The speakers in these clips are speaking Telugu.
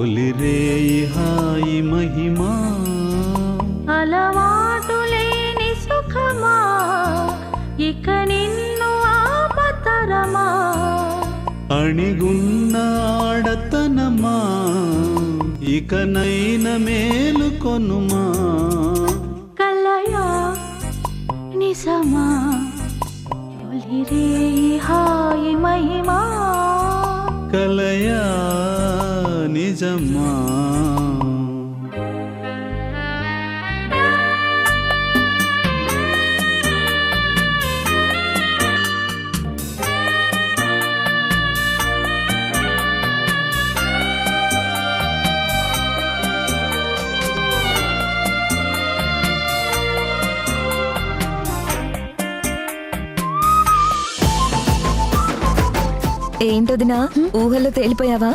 తొలిరేయి హాయి మహిమా అలవాటు లేని సుఖమా ఇక నిన్ను ఆపతరమా అణిగున్న ఆడతనమా ఇకనైన మేలుకొనుమా కలయా నిజమా తొలిరేయి హాయి మహిమా కలయా నిజమా ఏంటొదినా ఊహల్లో తేలిపోయావా?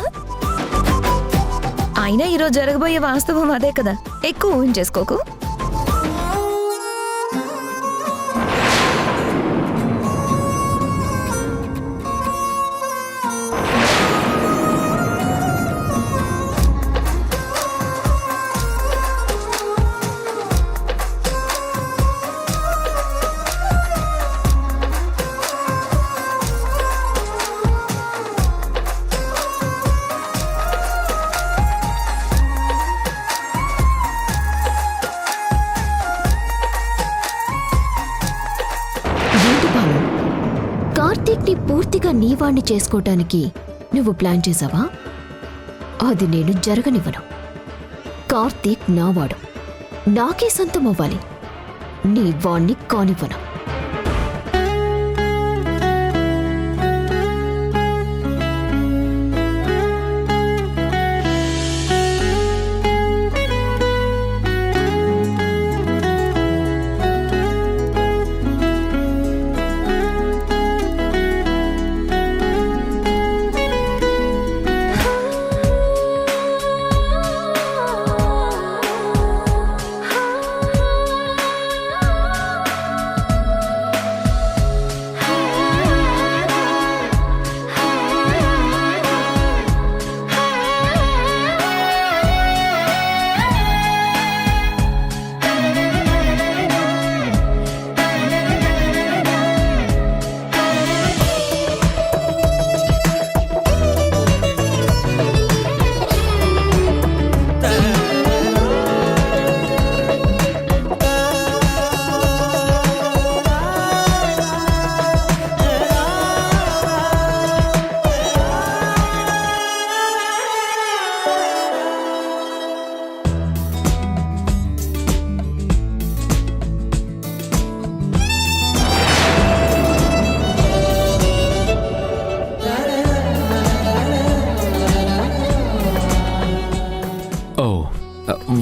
అయినా ఈరోజు జరగబోయే వాస్తవం అదే కదా, ఎక్కువ ఊహించేసుకోకు. కార్తీక్ ని పూర్తిగా నీవాణ్ణి చేసుకోవటానికి నువ్వు ప్లాన్ చేసావా? అది నేను జరగనివ్వను. కార్తీక్ నావాడు, నాకే సొంతం అవ్వాలి. నీ వాణ్ణి కానివ్వను.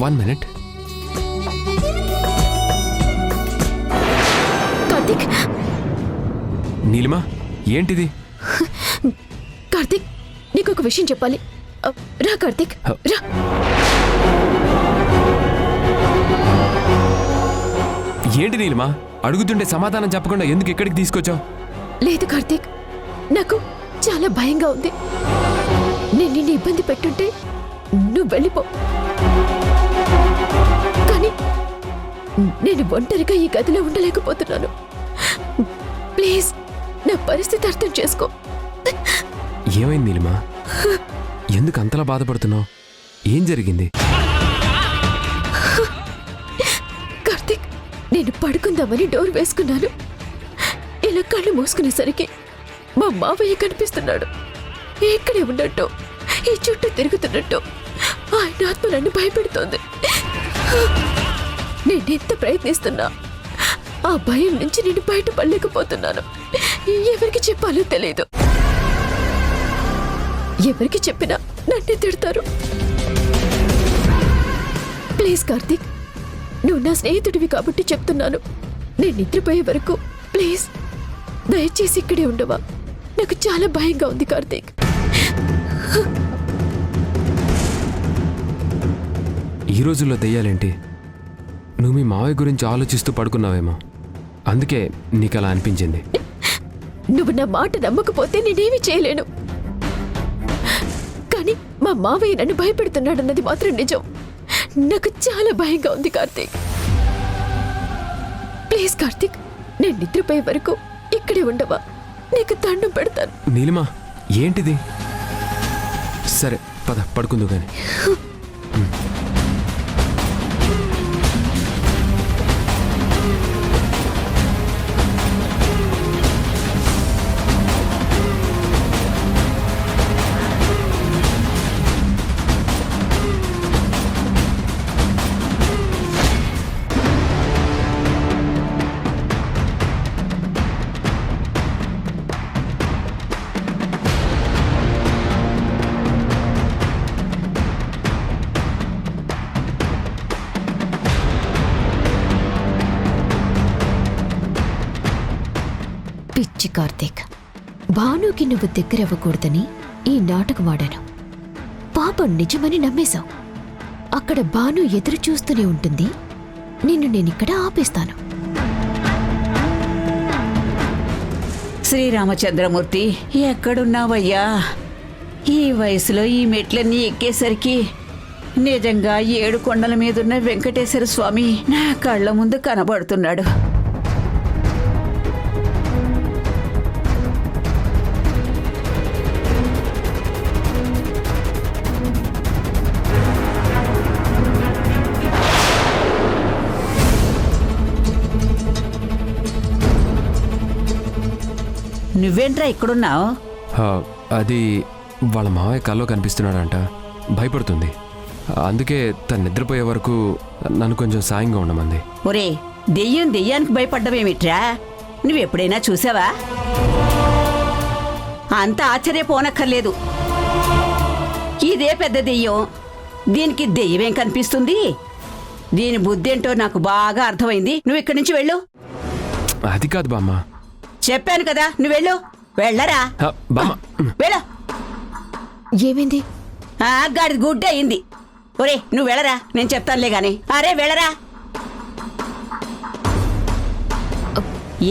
One minute. కార్తీక్, నీలిమా ఏంటిది? కార్తీక్ నీకు ఒక విషయం చెప్పాలి. రా కార్తీక్, రా. ఏంటి నీలిమా, అడుగుతుంటే సమాధానం చెప్పకుండా ఎందుకు ఇక్కడికి తీసుకొచ్చావు? లేదు కార్తీక్, నాకు చాలా భయంగా ఉంది. నేను నిన్ను ఇబ్బంది పెట్టుంటే నువ్వు వెళ్ళిపో. కానీ నేను ఒంటరిగా ఈ గదిలో ఉండలేకపోతున్నాను. ప్లీజ్ నా పరిస్థితి అర్థం చేసుకో. ఏమైంది నీలిమా, ఎందుకు అంతలా బాధపడుతున్నావు? ఏం జరిగింది? కార్తీక్, నేను పడుకుందామని డోర్ వేసుకున్నాను. ఇలా కళ్ళు మూసుకునేసరికి మా మావయ్య కనిపిస్తున్నాడు. ఇక్కడే ఉన్నట్టు, ఈ చుట్టూ తిరుగుతున్నట్టు ఆయన ఆత్మ నన్ను భయపెడుతోంది. నేనెంత ప్రయత్నిస్తున్నా ఆ భయం నుంచి నేను బయటపడలేకపోతున్నాను. ఎవరికి చెప్పాలో తెలియదు. ఎవరికి చెప్పినా నన్నే తిడతారు. ప్లీజ్ కార్తీక్, నువ్వు నా స్నేహితుడివి కాబట్టి చెప్తున్నాను. నేను నిద్రపోయే వరకు ప్లీజ్ దయచేసి ఇక్కడే ఉండవా? నాకు చాలా భయంగా ఉంది కార్తీక్. ఈ రోజుల్లో దెయ్యాలేంటి? నువ్వు మీ మావయ్య గురించి ఆలోచిస్తూ పడుకున్నావేమో, అందుకే నీకు అలా అనిపించింది. నువ్వు నా మాట నమ్మకపోతే నేనేమీ చేయలేను. కానీ మా మావయ్య నన్ను భయపెడుతున్నాడన్నది మాత్రం నిజం. నాకు చాలా భయంగా ఉంది కార్తీక్. ప్లీజ్ కార్తీక్, నేను నిద్రపోయే వరకు ఇక్కడే ఉండవా? నీకు దండం పెడతాను. నీలిమా, ఏంటిది? సరే పద, పడుకుందు గాని. పిచ్చి కార్తీక్, భానుకి నువ్వు దగ్గరవ్వకూడదని ఈ నాటకం ఆడాను. పాపం నిజమని నమ్మేశావు. అక్కడ భాను ఎదురు చూస్తూనే ఉంటుంది. నిన్ను నేనిక్కడ ఆపేస్తాను. శ్రీరామచంద్రమూర్తి, ఎక్కడున్నావయ్యా? ఈ వయసులో ఈ మెట్లన్నీ ఎక్కేసరికి నిజంగా 7 కొండల మీదున్న వెంకటేశ్వర స్వామి నా కళ్ళ ముందు కనబడుతున్నాడు. నువ్వేంట్రా ఇక్కడున్నావు? అది వాళ్ళ మావయ్య కల్లో కనిపిస్తున్నాడంట, భయపడుతుంది. అందుకే తను నిద్రపోయే వరకు నన్ను కొంచెం సాయంగా ఉండమంది. ఒరే, దెయ్యానికి భయపడ్డవేమిట్రా? నువ్వెప్పుడైనా చూసావా? అంత ఆశ్చర్యపోనక్కర్లేదు. ఇదే పెద్ద దెయ్యం. దీనికి దెయ్యమేం కనిపిస్తుంది? దీని బుద్ధేంటో నాకు బాగా అర్థమైంది. నువ్వు ఇక్కడి నుంచి వెళ్ళు. అది కాదు బామ్మ. చెప్పాను కదా, నువ్వు వెళ్ళు. వెళ్ళరా బామ్మ. వెళ్ళు. ఏమైంది? గాడిది గుడ్డ అయింది. ఒరే, నువ్వు వెళ్ళరా, నేను చెప్తానులే గాని. అరే వెళ్ళరా.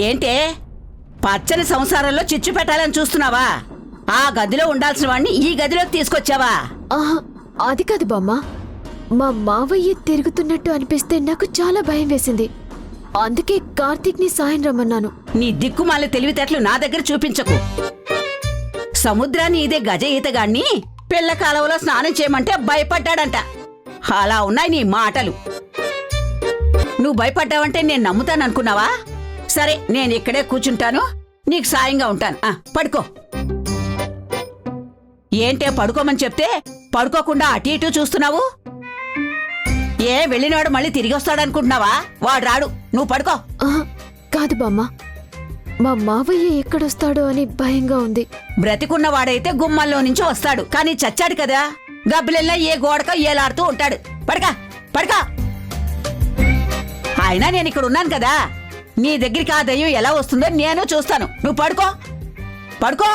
ఏంటే పచ్చని సంసారంలో చిచ్చు పెట్టాలని చూస్తున్నావా? ఆ గదిలో ఉండాల్సిన వాడిని ఈ గదిలోకి తీసుకొచ్చావా? ఆహా, అది కాదు బామ్మ. మా మావయ్య తిరుగుతున్నట్టు అనిపిస్తే నాకు చాలా భయం వేసింది. అందుకే కార్తీక్ ని సాయం రమ్మన్నాను. నీ దిక్కుమాల తెలివితేటలు నా దగ్గర చూపించకు. సముద్రాన్ని ఇదే గజ ఈతగాన్ని పిల్ల కాలువలో స్నానం చేయమంటే భయపడ్డాడంట. అలా ఉన్నాయి నీ మాటలు. నువ్వు భయపడ్డావంటే నేను నమ్ముతాననుకున్నావా? సరే, నేను ఇక్కడే కూర్చుంటాను, నీకు సాయంగా ఉంటాను. పడుకో. ఏంటే పడుకోమని చెప్తే పడుకోకుండా అటు ఇటు చూస్తున్నావు? ఏ వెళ్ళినవాడు మళ్ళీ తిరిగి వస్తాడనుకుంటున్నావా? వాడు రాడు, నువ్వు పడుకో. ఆహా, కాదు బామ్మ, మా మావయ్య ఎక్కడొస్తాడో అని భయంగా ఉంది. బ్రతికున్నవాడైతే గుమ్మల్లో నుంచి వస్తాడు, కానీ చచ్చాడు కదా, గబ్బిలెల్లా ఏ గోడక ఏలాడుతూ ఉంటాడు. పడకా పడకా. అయినా నేను ఇక్కడ ఉన్నాను కదా, నీ దగ్గరికి ఆ దయ్యం ఎలా వస్తుందో నేను చూస్తాను. నువ్వు పడుకో. పడుకో.